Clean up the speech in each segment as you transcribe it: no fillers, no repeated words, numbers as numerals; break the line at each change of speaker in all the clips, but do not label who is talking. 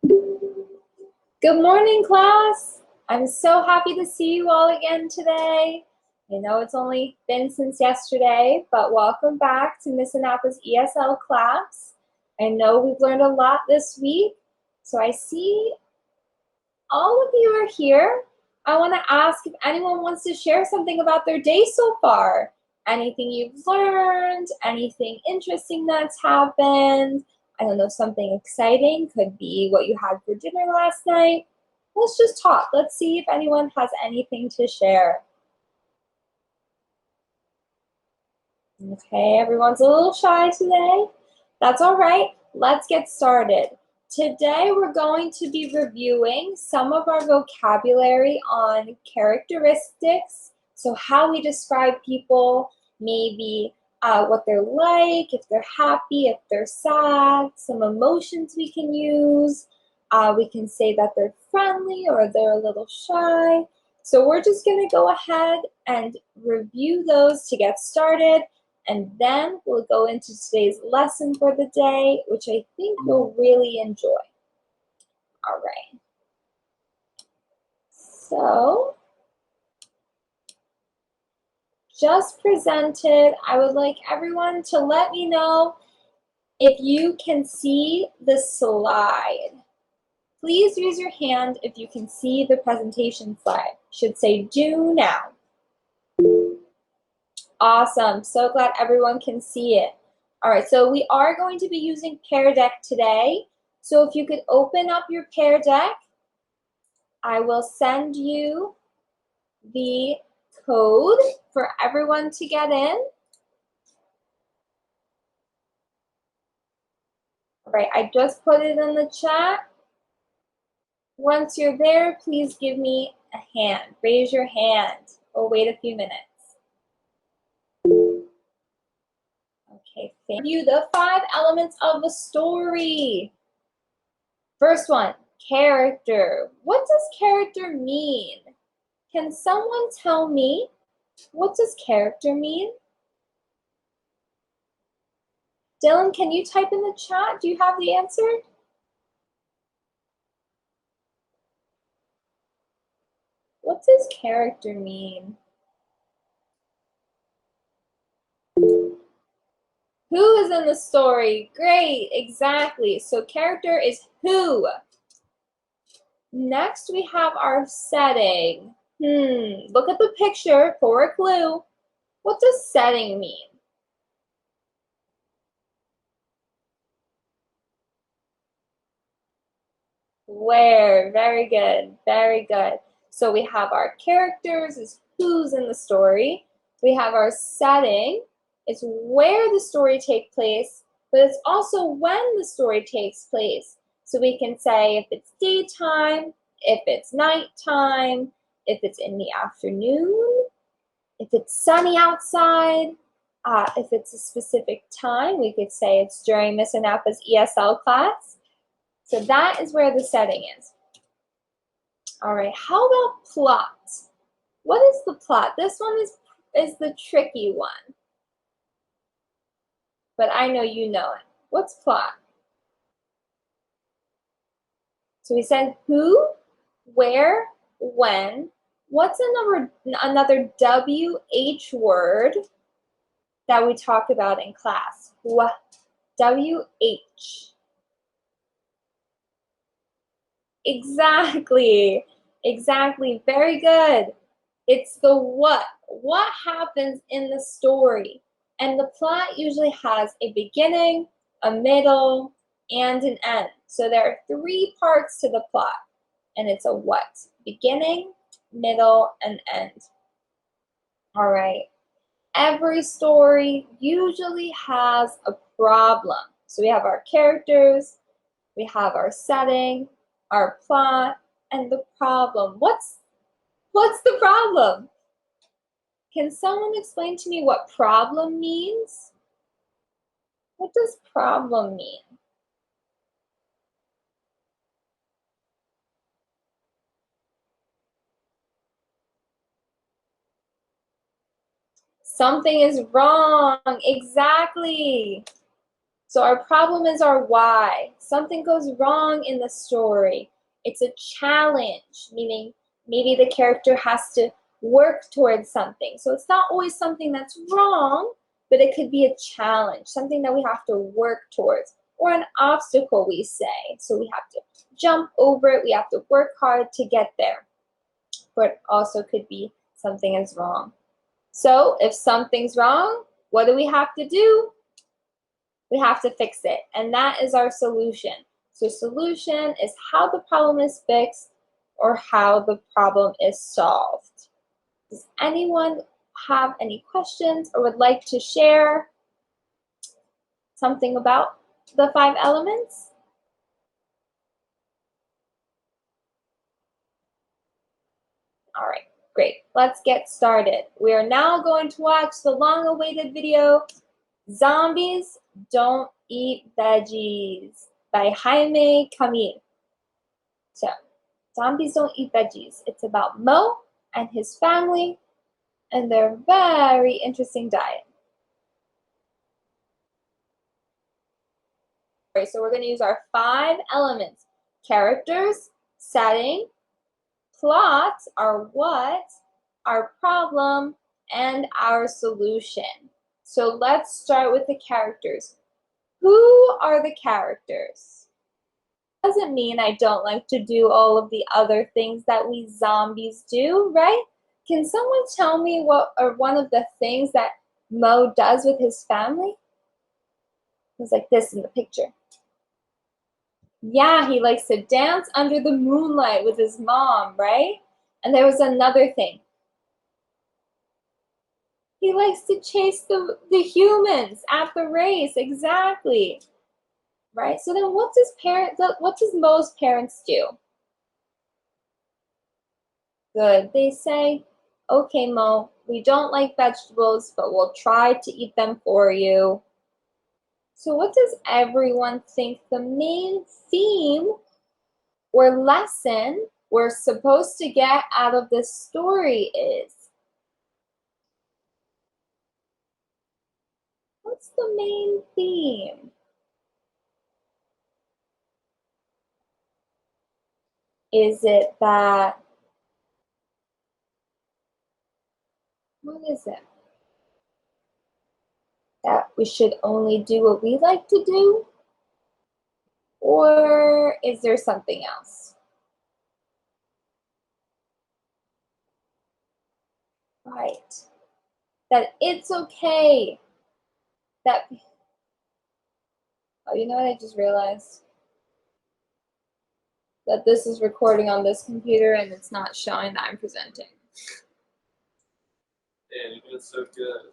Good morning, class. I'm so happy to see you all again today. I know it's only been since yesterday, but welcome back to Miss Anapa's ESL class. I know we've learned a lot this week, so I see all of you are here. I want to ask if anyone wants to share something about their day so far. Anything you've learned, anything interesting that's happened. I don't know, something exciting, could be what you had for dinner last night. Let's just talk. Let's see if anyone has anything to share. Okay, everyone's a little shy today. That's all right. Let's get started. Today we're going to be reviewing some of our vocabulary on characteristics. So how we describe people, maybe what they're like, if they're happy, if they're sad, some emotions we can use. We can say that they're friendly or they're a little shy. So we're just going to go ahead and review those to get started. And then we'll go into today's lesson for the day, which I think you'll really enjoy. All right. So, just presented, I would like everyone to let me know if you can see the slide. Please raise your hand if you can see the presentation slide. Should say do now. Awesome, so glad everyone can see it. All right, so we are going to be using Pear Deck today. So if you could open up your Pear Deck, I will send you the code for everyone to get in. All right, I just put it in the chat. Once you're there, please give me a hand. Raise your hand. We'll wait a few minutes. Okay, thank you. The 5 elements of a story. First one, character. What does character mean? Can someone tell me, what does character mean? Dylan, can you type in the chat? Do you have the answer? What does character mean? Who is in the story? Great, exactly. So character is who. Next, we have our setting. Look at the picture for a clue. What does setting mean? Where? Very good, very good. So we have our characters is who's in the story. We have our setting, it's where the story takes place, but it's also when the story takes place. So we can say if it's daytime, if it's nighttime, if it's in the afternoon, if it's sunny outside, if it's a specific time, we could say it's during Miss Anapa's ESL class. So that is where the setting is. All right, how about plot? What is the plot? This one is the tricky one. But I know you know it. What's plot? So we said who, where, when. What's another WH word that we talk about in class? WH. Exactly. Exactly. Very good. It's the what. What happens in the story? And the plot usually has a beginning, a middle, and an end. So there are 3 parts to the plot. And it's a what? Beginning, middle, and end. All right. Every story usually has a problem. So we have our characters, we have our setting, our plot, and the problem. What's the problem? Can someone explain to me what problem means? What does problem mean? Something is wrong. Exactly. So our problem is our why. Something goes wrong in the story. It's a challenge, meaning maybe the character has to work towards something. So it's not always something that's wrong, but it could be a challenge, something that we have to work towards, or an obstacle, we say. So we have to jump over it. We have to work hard to get there. But it also could be something is wrong. So if something's wrong, what do we have to do? We have to fix it, and that is our solution. So solution is how the problem is fixed or how the problem is solved. Does anyone have any questions or would like to share something about the 5 elements? All right, great. Let's get started. We are now going to watch the long-awaited video, Zombies Don't Eat Veggies by Jaime Camil. So, Zombies Don't Eat Veggies. It's about Mo and his family and their very interesting diet. Okay, so we're going to use our 5 elements. Characters, setting, plot, our what, our problem, and our solution. So let's start with the characters. Who are the characters? Doesn't mean I don't like to do all of the other things that we zombies do, right? Can someone tell me what are one of the things that Mo does with his family? It's like this in the picture. Yeah, he likes to dance under the moonlight with his mom, right? And there was another thing. He likes to chase the humans at the race, exactly. Right? So then what does Mo's parents do? Good. They say, okay, Mo, we don't like vegetables, but we'll try to eat them for you. So what does everyone think the main theme or lesson we're supposed to get out of this story is? What's the main theme? Is it that, what is it? That we should only do what we like to do? Or is there something else? Right. That it's okay. That, oh, you know what I just realized? That this is recording on this computer and it's not showing that I'm presenting.
Damn, you're doing so good.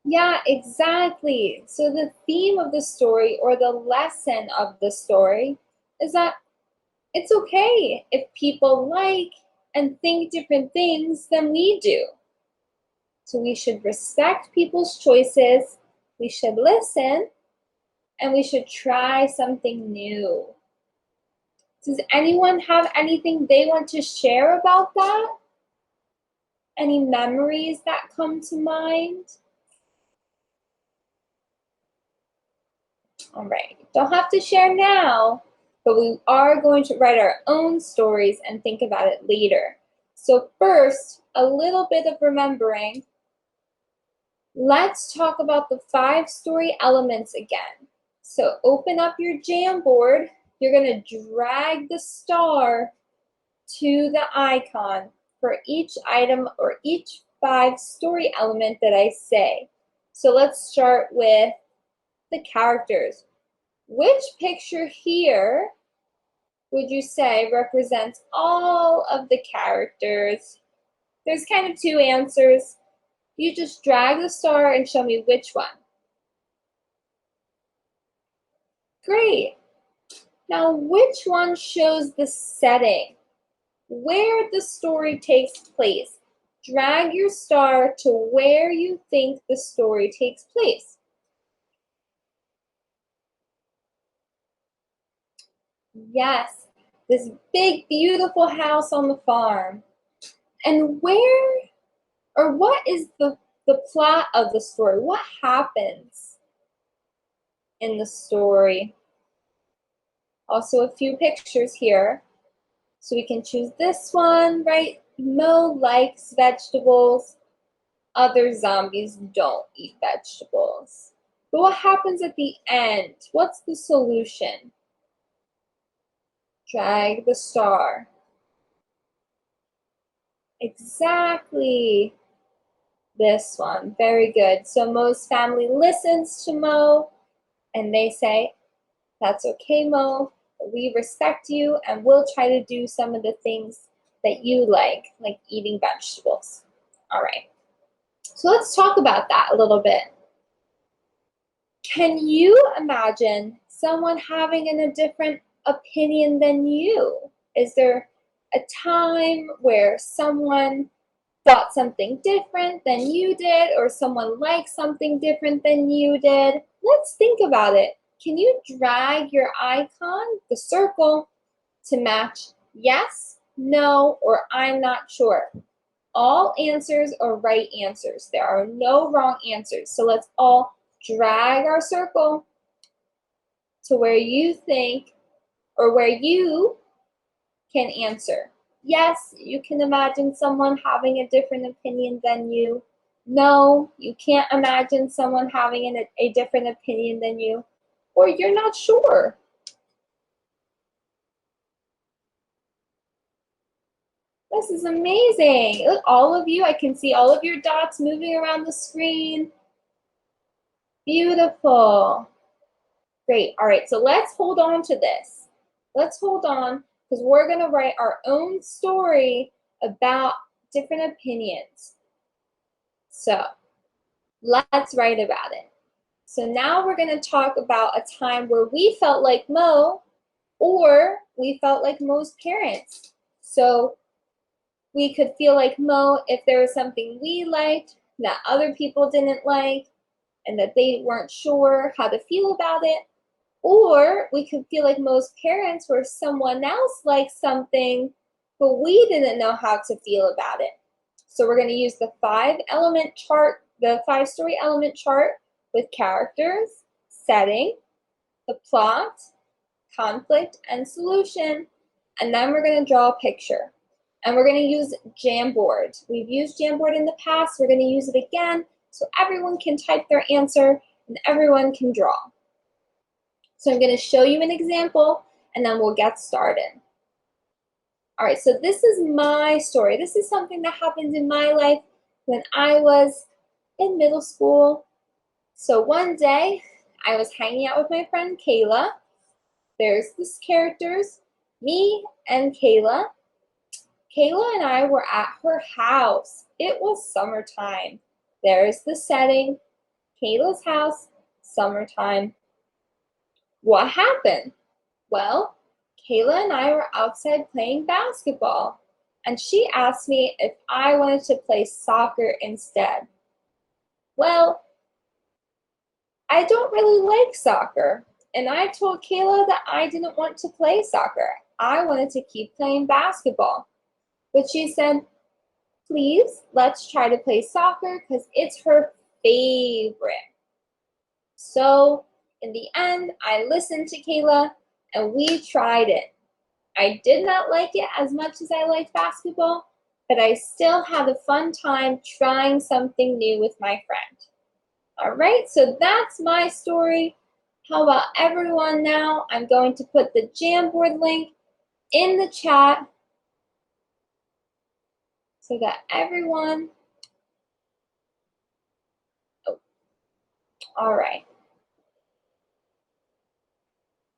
Yeah, exactly. So the theme of the story or the lesson of the story is that it's okay if people like and think different things than we do. So we should respect people's choices, we should listen, and we should try something new. Does anyone have anything they want to share about that? Any memories that come to mind? All right, don't have to share now, but we are going to write our own stories and think about it later. So first, a little bit of remembering. Let's talk about the 5 story elements again. So open up your Jamboard. You're going to drag the star to the icon for each item or each 5 story element that I say. So let's start with the characters. Which picture here would you say represents all of the characters? There's kind of 2 answers. You just drag the star and show me which one. Great. Now, which one shows the setting? Where the story takes place? Drag your star to where you think the story takes place. Yes, this big, beautiful house on the farm. And where, or what is the the plot of the story. What happens in the story? Also a few pictures here. So we can choose this one, right? Mo likes vegetables. Other zombies don't eat vegetables. But what happens at the end? What's the solution? Drag the star. Exactly. This one. Very good. So Mo's family listens to Mo and they say, that's okay, Mo. We respect you and we'll try to do some of the things that you like eating vegetables. All right. So let's talk about that a little bit. Can you imagine someone having a different opinion than you? Is there a time where someone thought something different than you did, or someone liked something different than you did? Let's think about it. Can you drag your icon, the circle, to match yes, no, or I'm not sure? All answers are right answers. There are no wrong answers. So let's all drag our circle to where you think or where you can answer. Yes, you can imagine someone having a different opinion than you. No, you can't imagine someone having a different opinion than you. Or you're not sure. This is amazing. Look, all of you, I can see all of your dots moving around the screen. Beautiful. Great. All right, so let's hold on to this. Let's hold on because we're going to write our own story about different opinions. So let's write about it. So now we're going to talk about a time where we felt like Mo or we felt like Mo's parents. So we could feel like Mo if there was something we liked that other people didn't like and that they weren't sure how to feel about it. Or we could feel like Mo's parents were someone else liked something, but we didn't know how to feel about it. So we're going to use the 5-element chart, the 5-story element chart with characters, setting, the plot, conflict, and solution. And then we're going to draw a picture. And we're going to use Jamboard. We've used Jamboard in the past. We're going to use it again so everyone can type their answer and everyone can draw. So I'm going to show you an example, and then we'll get started. All right, so this is my story. This is something that happened in my life when I was in middle school. So one day, I was hanging out with my friend Kayla. There's these characters, me and Kayla. Kayla and I were at her house. It was summertime. There's the setting, Kayla's house, summertime. What happened? Well, Kayla and I were outside playing basketball, and she asked me if I wanted to play soccer instead. Well, I don't really like soccer, and I told Kayla that I didn't want to play soccer. I wanted to keep playing basketball. But she said, please, let's try to play soccer because it's her favorite. So in the end, I listened to Kayla and we tried it. I did not like it as much as I liked basketball, but I still had a fun time trying something new with my friend. All right, so that's my story. How about everyone now? I'm going to put the Jamboard link in the chat so that everyone, oh, all right.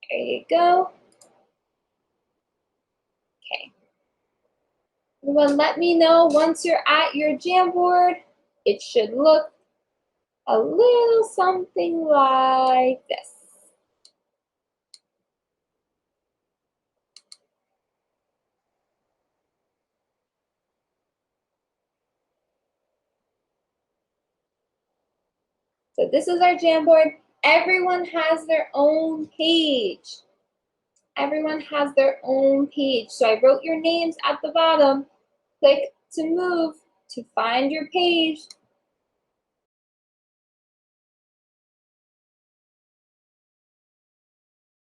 There you go. Okay. Everyone, let me know once you're at your Jamboard. It should look a little something like this. So this is our Jamboard. Everyone has their own page. Everyone has their own page. So I wrote your names at the bottom. Click to move to find your page.